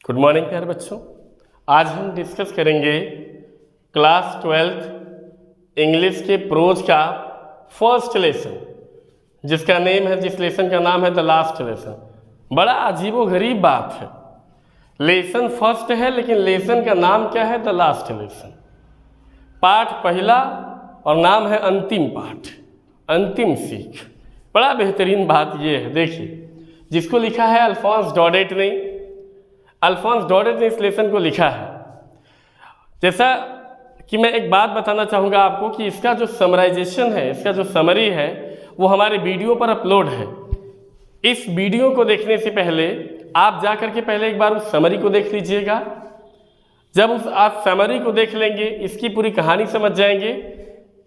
Good morning प्यारे बच्चों। आज हम डिस्कस करेंगे क्लास 12th इंग्लिश के प्रोज का फर्स्ट लेसन, जिस लेसन का नाम है द लास्ट लेसन। बड़ा अजीबोगरीब बात है, लेसन फर्स्ट है लेकिन लेसन का नाम क्या है? The last lesson. पाठ पहला और नाम है अंतिम पाठ, अंतिम सीख। बड़ा बेहतरीन बात यह है, देखिए जिसको लिखा है अल्फोंस डॉडेट ने, इस लेसन को लिखा है। जैसा कि मैं एक बात बताना चाहूँगा आपको कि इसका जो समराइजेशन है, इसका जो समरी है वो हमारे वीडियो पर अपलोड है। इस वीडियो को देखने से पहले आप जा कर के पहले एक बार उस समरी को देख लीजिएगा। जब आप समरी को देख लेंगे, इसकी पूरी कहानी समझ जाएंगे,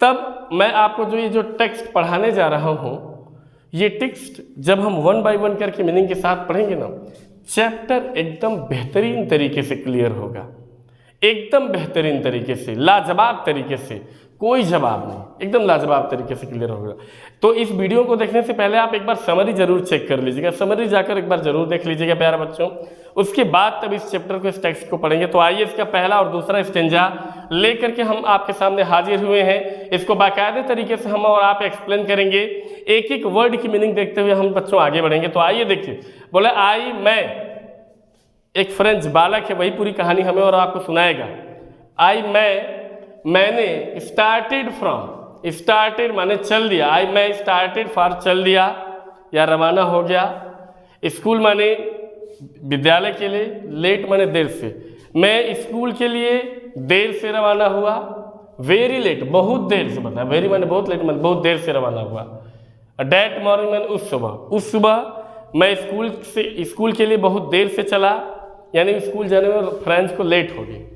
तब मैं आपको जो टेक्स्ट पढ़ाने जा रहा हूँ, ये टेक्स्ट जब हम 1 बाय 1 करके मीनिंग के साथ पढ़ेंगे ना, चैप्टर एकदम बेहतरीन तरीके से क्लियर होगा, एकदम बेहतरीन तरीके से, लाजवाब तरीके से, कोई जवाब नहीं, एकदम लाजवाब तरीके से क्लियर होगा। तो इस वीडियो को देखने से पहले आप एक बार समरी जरूर चेक कर लीजिएगा, समरी जाकर एक बार जरूर देख लीजिएगा प्यारे बच्चों। उसके बाद तब इस चैप्टर को, इस टेक्स्ट को पढ़ेंगे। तो आइए इसका पहला और दूसरा स्टेंजा लेकर के हम आपके सामने हाजिर हुए हैं। इसको बाकायदे तरीके से हम और आप एक्सप्लेन करेंगे, एक एक वर्ड की मीनिंग देखते हुए हम बच्चों आगे बढ़ेंगे। तो आइए देखिए, बोले आई, मैं, एक फ्रेंच बालक है, वही पूरी कहानी हमें और आपको सुनाएगा। आई, मैंने, स्टार्टेड फ्रॉम, स्टार्टेड माने चल दिया, आई मैं स्टार्टेड फॉर चल दिया या रवाना हो गया। स्कूल माने विद्यालय के लिए, लेट माने देर से, मैं स्कूल के लिए देर से रवाना हुआ। वेरी लेट, बहुत देर से, बता, वेरी माने बहुत, लेट माने बहुत देर से रवाना हुआ। डेट मॉर्निंग माने उस सुबह मैं स्कूल के लिए बहुत देर से चला, यानी स्कूल जाने में फ्रेंड्स को लेट हो गई।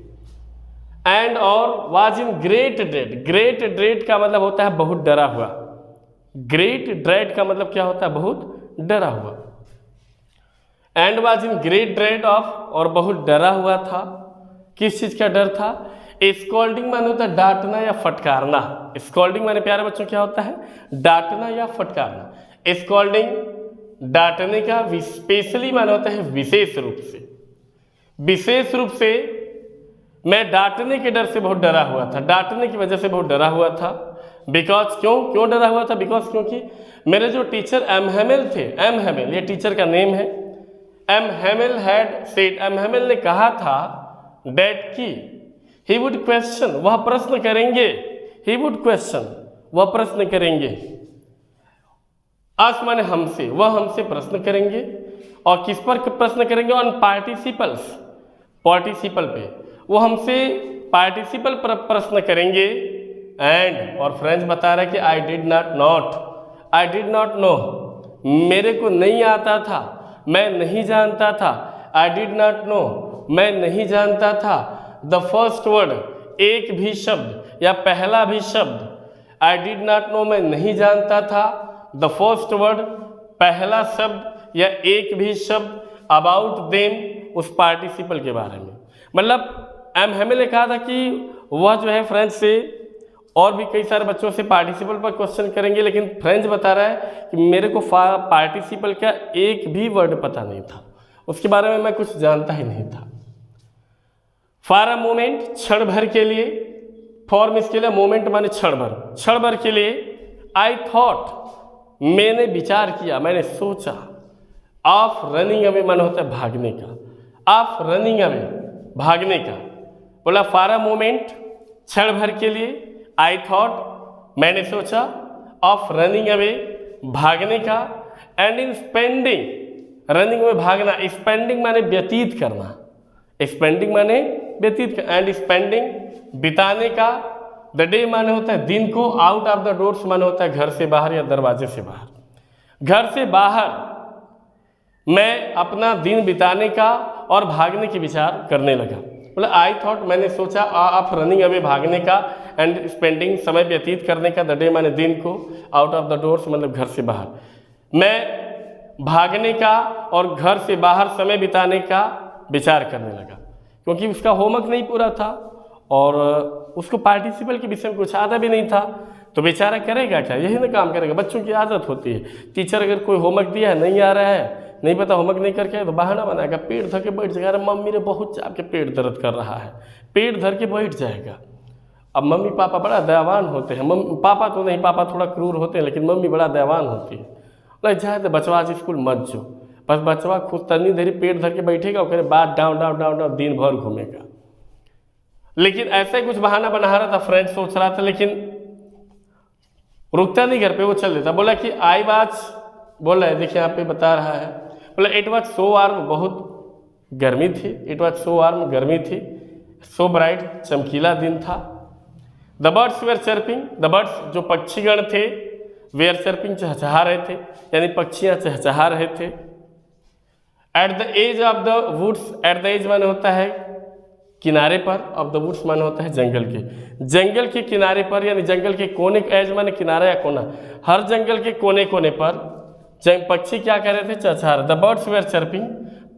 एंड और was in great dread, great dread का मतलब होता है बहुत डरा हुआ। ग्रेट ड्रेड का मतलब क्या होता है? बहुत डरा हुआ। And was in great dread of, और बहुत डरा हुआ था। किस चीज का डर था? स्कॉल्डिंग माने होता है डांटना या फटकारना। स्कॉल्डिंग माने प्यारे बच्चों क्या होता है? डांटना या फटकारना। स्कॉल्डिंग डांटने का, स्पेशली माने होता है विशेष रूप से। विशेष रूप से मैं डांटने के डर से बहुत डरा हुआ था, डांटने की वजह से बहुत डरा हुआ था। बिकॉज, क्यों डरा हुआ था? बिकॉज क्योंकि मेरे जो टीचर एम हेमिल थे, एम हेमिल ये टीचर का नेम है, M Hamel had said, M Hamel ने कहा था डेट की ही वुड क्वेश्चन, वह प्रश्न करेंगे, ही वुड क्वेश्चन, वह प्रश्न करेंगे, अस माने हमसे, वह हमसे प्रश्न करेंगे। और किस पर प्रश्न करेंगे? ऑन पार्टिसिपल्स, पार्टिसिपल पे, वो हमसे पार्टिसिपल पर प्रश्न करेंगे। एंड, और फ्रेंच बता रहा है कि आई डिड नॉट नो, मेरे को नहीं आता था, मैं नहीं जानता था। आई डिड नॉट नो, मैं नहीं जानता था। द फर्स्ट वर्ड, एक भी शब्द या पहला भी शब्द। आई डिड नॉट नो, मैं नहीं जानता था। द फर्स्ट वर्ड, पहला शब्द या एक भी शब्द। अबाउट देम, उस पार्टिसिपल के बारे में। मतलब एम हेमिल ने कहा था कि वह जो है फ्रेंच से और भी कई सारे बच्चों से पार्टिसिपल पर क्वेश्चन करेंगे, लेकिन फ्रेंच बता रहा है कि मेरे को पार्टिसिपल का एक भी वर्ड पता नहीं था, उसके बारे में मैं कुछ जानता ही नहीं था। फॉर अ मोमेंट, क्षण भर के लिए, फॉर इसके लिए, मोमेंट माने क्षण भर के लिए। आई थॉट, मैंने विचार किया, मैंने सोचा। ऑफ रनिंग अवे माने होता है भागने का, ऑफ रनिंग अवे, भागने का। बोला फॉर अ मोमेंट, क्षण भर के लिए। आई थॉट, मैंने सोचा। ऑफ रनिंग अवे, भागने का। एंड इन स्पेंडिंग, रनिंग में भागना, स्पेंडिंग माने व्यतीत करना, स्पेंडिंग माने व्यतीत कर, एंड स्पेंडिंग बिताने का। द डे माने होता है दिन को। आउट ऑफ द डोर्स माने होता है घर से बाहर या दरवाजे से बाहर। घर से बाहर मैं अपना दिन बिताने का और भागने की विचार करने लगा। मतलब आई थॉट, मैंने सोचा, ऑफ रनिंग अवे, भागने का, एंड स्पेंडिंग, समय व्यतीत करने का, द डे माने दिन को, आउट ऑफ द डोर्स मतलब घर से बाहर। मैं भागने का और घर से बाहर समय बिताने का विचार करने लगा, क्योंकि उसका होमवर्क नहीं पूरा था और उसको पार्टिसिपल के विषय में कुछ आता भी नहीं था। तो बेचारा करेगा क्या? यही ना काम करेगा। बच्चों की आदत होती है, टीचर अगर कोई होमवर्क दिया है, नहीं आ रहा है, नहीं पता होमवर्क नहीं करके आए तो बहाना बनाएगा, पेट धर के बैठ जाएगा, अरे मम्मी रे बहुत आपके पेट दर्द कर रहा है, पेट धर के बैठ जाएगा। अब मम्मी पापा बड़ा दयावान होते हैं, मम्मी पापा तो नहीं, पापा थोड़ा क्रूर होते हैं, लेकिन मम्मी बड़ा दयावान होती है। बोले जाए तो बचवा आज स्कूल मत जो, बस बचवा खुद तनी देरी पेट धर के बैठेगा और बाद डाउन डाउन डाउन डाउन दिन भर घूमेगा। लेकिन ऐसे कुछ बहाना बना रहा था, फ्रेंड सोच रहा था, लेकिन रुकता नहीं घर पे, वो चल देता। बोला कि आई वाच, बोल रहा है देखिए यहाँ पे बता रहा है, बोला इट वॉज सो वार्म, बहुत गर्मी थी, इट वॉज सो वार्म, गर्मी थी, सो ब्राइट, चमकीला दिन था। The birds were chirping, the birds जो पक्षीगण थे, वेयर चर्पिंग चहचहा रहे थे, यानी पक्षियाँ चहचहा रहे थे। At the edge of the woods, at the edge माने होता है किनारे पर, ऑफ द वुड्स माने होता है जंगल के, जंगल के किनारे पर, यानी जंगल के कोने, एज माने किनारा या कोना, हर जंगल के कोने कोने पर पक्षी क्या कर रहे थे, चहचहा रहे। द बर्ड्स वेयर चर्पिंग,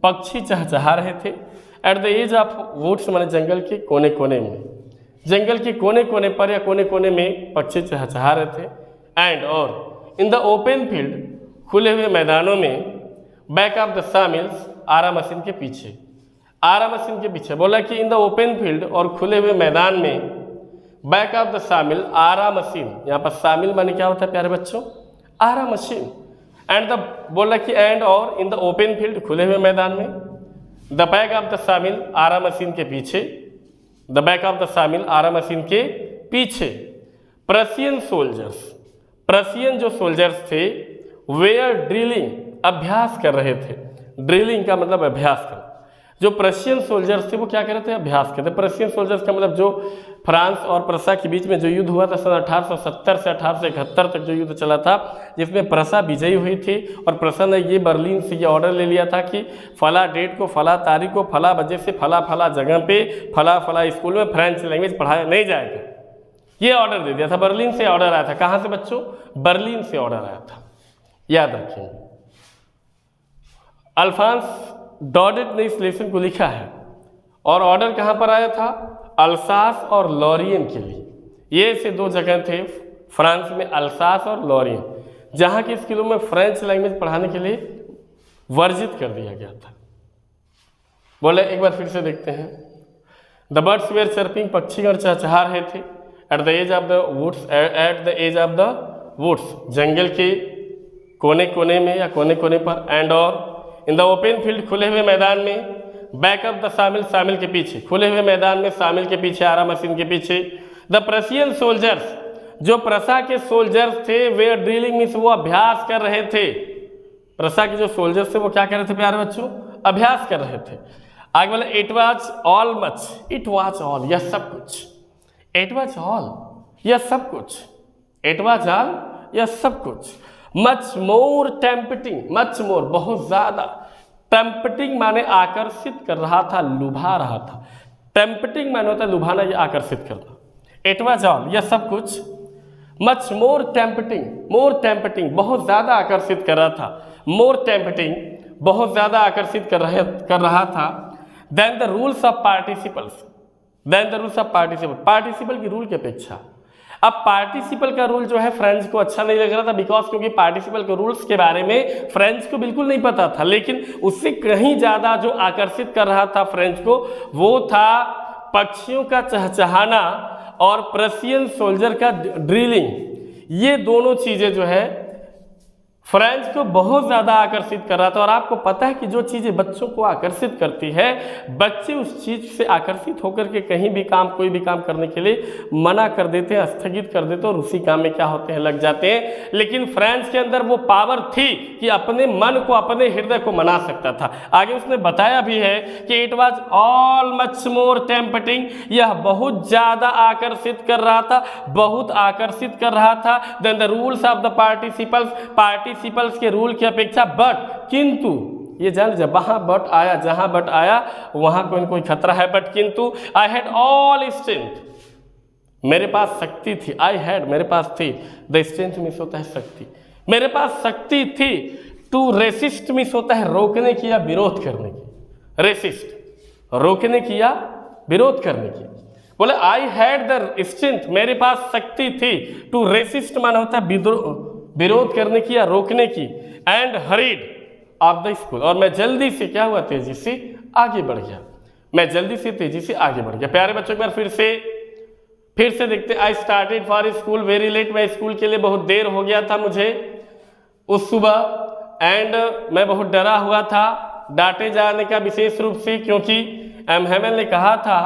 पक्षी चहचहा रहे थे। At the edge of woods माने जंगल के कोने कोने में, जंगल के कोने कोने पर या कोने कोने में पक्षी चहचहा रहे थे। एंड और इन द ओपन फील्ड, खुले हुए मैदानों में, बैक ऑफ द सामिल्स, आरा मशीन के पीछे, आरा मशीन के पीछे। बोला कि इन द ओपन फील्ड, और खुले हुए मैदान में, बैक ऑफ द सामिल, आरा मशीन, यहाँ पर सामिल माने क्या होता है प्यारे बच्चों, आरा मशीन। एंड द, बोला कि एंड और इन द ओपन फील्ड, खुले हुए मैदान में, द बैक ऑफ द सामिल, आरा मशीन के पीछे, द बैक ऑफ द सामिल, आरा मशीन के पीछे, प्रशियन सोल्जर्स, प्रशियन जो सोल्जर्स थे, वेयर ड्रिलिंग, अभ्यास कर रहे थे। ड्रिलिंग का मतलब अभ्यास करना। जो प्रशियन सोल्जर्स थे वो क्या कर रहे थे, अभ्यास करते। प्रशियन सोल्जर्स का मतलब जो फ्रांस और प्रसा के बीच में जो युद्ध हुआ था सन 1870 से 1871 तक जो युद्ध चला था, जिसमें प्रसा विजयी हुई थी, और प्रसा ने ये बर्लिन से ये ऑर्डर ले लिया था कि फला डेट को, फला तारीख को, फला बजे से फला फला जगह पे, फला फला स्कूल में फ्रेंच लैंग्वेज पढ़ाया नहीं जाएगा। ये ऑर्डर दे दिया था, बर्लिन से ऑर्डर आया था। कहाँ से बच्चों, बर्लिन से ऑर्डर आया था, याद रखेंगे। अल्फांस डॉडेट ने इस लेसन को लिखा है, और ऑर्डर कहाँ पर आया था, अल्सास और लॉरियन के लिए। ये से दो जगह थे फ्रांस में, अल्सास और लॉरियन, जहाँ के स्कूलों में फ्रेंच लैंग्वेज पढ़ाने के लिए वर्जित कर दिया गया था। बोले एक बार फिर से देखते हैं। द बर्ड्स वेयर चर्पिंग, पक्षीगण चहचहा रहे थे। At the edge of the woods, at the edge of the woods, जंगल के कोने कोने में या कोने कोने पर। एंड और इन द ओपन फील्ड, खुले हुए मैदान में, बैक ऑफ द सामिल, सामिल के पीछे, खुले हुए मैदान में, सामिल के पीछे, आरा मशीन के पीछे। द प्रशियन सोल्जर्स, जो प्रसा के सोल्जर्स थे, वे ड्रिलिंग मीन्स वो अभ्यास कर रहे थे। प्रसा के जो सोल्जर्स थे वो क्या कर रहे थे प्यारे बच्चों, अभ्यास कर रहे थे। आगे बोले it was all much, it was all, यह सब कुछ, इट वॉज ऑल, यह सब कुछ, इट वॉज ऑल, यह सब कुछ। Much more tempting, much more, बहुत ज्यादा। टेम्पटिंग माने आकर्षित कर रहा था, लुभा रहा था। टेम्पटिंग माने होता है लुभाना या आकर्षित करना। इट वाज ऑल, यह सब कुछ। मच मोर टेम्पटिंग, मोर टेम्पटिंग, बहुत ज्यादा आकर्षित कर रहा था। मोर टेम्पटिंग, बहुत ज्यादा आकर्षित कर रहा था। Then the rules of participles, then the rules of participle, participle की रूल की अपेक्षा। अब पार्टिसिपल का रूल जो है फ्रेंच को अच्छा नहीं लग रहा था, बिकॉज क्योंकि पार्टिसिपल के रूल्स के बारे में फ्रेंच को बिल्कुल नहीं पता था। लेकिन उससे कहीं ज़्यादा जो आकर्षित कर रहा था फ्रेंच को, वो था पक्षियों का चहचहाना और प्रशियन सोल्जर का ड्रिलिंग। ये दोनों चीज़ें जो है फ्रेंच को बहुत ज़्यादा आकर्षित कर रहा था। और आपको पता है कि जो चीज़ें बच्चों को आकर्षित करती है, बच्चे उस चीज़ से आकर्षित होकर के कहीं भी काम, कोई भी काम करने के लिए मना कर देते हैं, स्थगित कर देते हैं, और उसी काम में क्या होते हैं, लग जाते हैं। लेकिन फ्रेंच के अंदर वो पावर थी कि अपने मन को, अपने हृदय को मना सकता था। आगे उसने बताया भी है कि it was all much more tempting, यह बहुत ज़्यादा आकर्षित कर रहा था, बहुत आकर्षित कर रहा था। Then the rules of the participles, participles के रूल की अपेक्षा। बट, किंतु, ये जान जब वहां बट आया, जहां बट आया वहां कोई न कोई खतरा है। बट किंतु, आई हैड ऑल स्ट्रेंथ, मेरे पास शक्ति थी। आई हैड, मेरे पास थी। द स्ट्रेंथ मिस होता है शक्ति, मेरे पास शक्ति थी। टू रेसिस्ट मिस होता है रोकने की या विरोध करने की। रेसिस्ट, रोकने की या विरोध करने की। बोले आई हैड द स्ट्रेंथ, मेरे पास शक्ति थी। टू रेसिस्ट माना होता है विरोध करने की या रोकने की। And hurried, of the school. और मैं जल्दी से क्या हुआ, तेजी से आगे बढ़ गया, मैं जल्दी से तेजी से आगे बढ़ गया। प्यारे बच्चों, एक बार फिर से देखते। I started for school very late, मैं स्कूल के लिए बहुत देर हो गया था मुझे उस सुबह। एंड मैं बहुत डरा हुआ था, डांटे जाने का विशेष रूप से, क्योंकि एम हेमन ने कहा था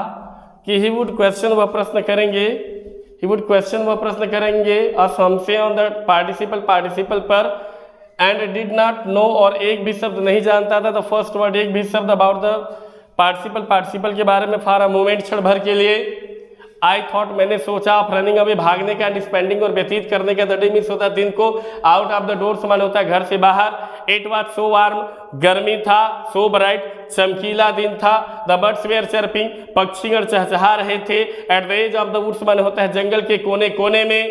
कि ही वुड क्वेश्चन, वह प्रश्न करेंगे, ही वुड क्वेश्चन, वह प्रश्न करेंगे अस हमसे ऑन द पार्टिसिपल पर, एंड डिड नॉट नो, और एक भी शब्द नहीं जानता था, द फर्स्ट वर्ड, एक भी शब्द अबाउट द पार्टिसिपल के बारे में, फॉर अ मोमेंट, क्षण भर के लिए। आई थॉट, मैंने सोचा, ऑफ रनिंग अवे, भागने का, एंड स्पेंडिंग, और व्यतीत करने का, द डे मीन्स होता है दिन को, आउट ऑफ द डोर्स माने होता है घर से बाहर, इट वॉज सो वार्म, गर्मी था, सो ब्राइट, चमकीला दिन था, द बर्ड्स वेयर चर्पिंग, पक्षीगण चहचहा रहे थे, at the edge of the woods माने होता है जंगल के कोने कोने में,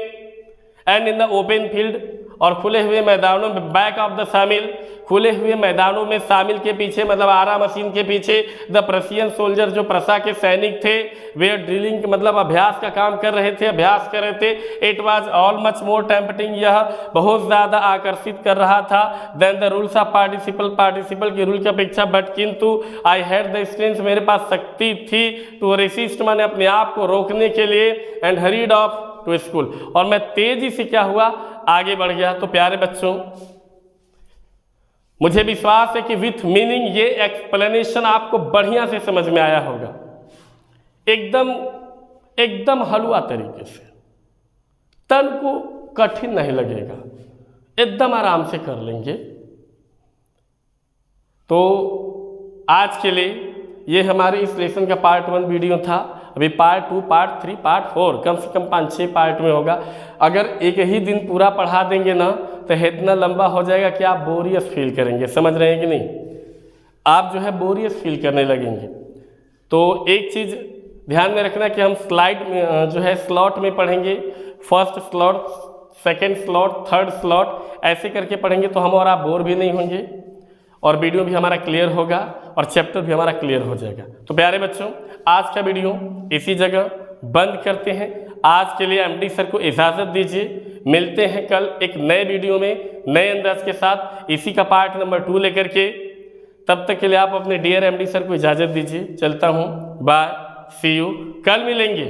and in the open field, और खुले हुए मैदानों में, बैक ऑफ द शामिल, खुले हुए मैदानों में, शामिल के पीछे मतलब आरा मशीन के पीछे, द प्रशियन सोल्जर, जो प्रसा के सैनिक थे, वे ड्रिलिंग मतलब अभ्यास का काम कर रहे थे, अभ्यास कर रहे थे। It was all much more tempting, यह बहुत ज़्यादा आकर्षित कर रहा था, then the rules of participle के रूल की अपेक्षा, बट किंतु आई हैड द स्ट्रेंथ, मेरे पास शक्ति थी, टू रेसिस्ट माने अपने आप को रोकने के लिए, and hurried off to school, और मैं तेजी से क्या हुआ, आगे बढ़ गया। तो प्यारे बच्चों, मुझे विश्वास है कि विथ मीनिंग ये एक्सप्लेनेशन आपको बढ़िया से समझ में आया होगा, एकदम हलवा तरीके से, तन को कठिन नहीं लगेगा, एकदम आराम से कर लेंगे। तो आज के लिए ये हमारे इस लेसन का पार्ट 1 वीडियो था। अभी पार्ट 2, पार्ट 3, पार्ट 4 कम से कम 5-6 पार्ट में होगा। अगर एक ही दिन पूरा पढ़ा देंगे ना तो इतना लंबा हो जाएगा कि आप बोरियस फील करेंगे, समझ रहे हैं कि नहीं, आप जो है बोरियस फील करने लगेंगे। तो एक चीज़ ध्यान में रखना कि हम स्लाइड में जो है स्लॉट में पढ़ेंगे, first slot, second slot, third slot, ऐसे करके पढ़ेंगे तो हम और आप बोर भी नहीं होंगे, और वीडियो भी हमारा क्लियर होगा, और चैप्टर भी हमारा क्लियर हो जाएगा। तो प्यारे बच्चों, आज का वीडियो इसी जगह बंद करते हैं। आज के लिए एमडी सर को इजाज़त दीजिए, मिलते हैं कल एक नए वीडियो में नए अंदाज के साथ, इसी का पार्ट नंबर 2 लेकर के। तब तक के लिए आप अपने डियर एमडी सर को इजाज़त दीजिए, चलता हूँ, बाय, सी यू, कल मिलेंगे।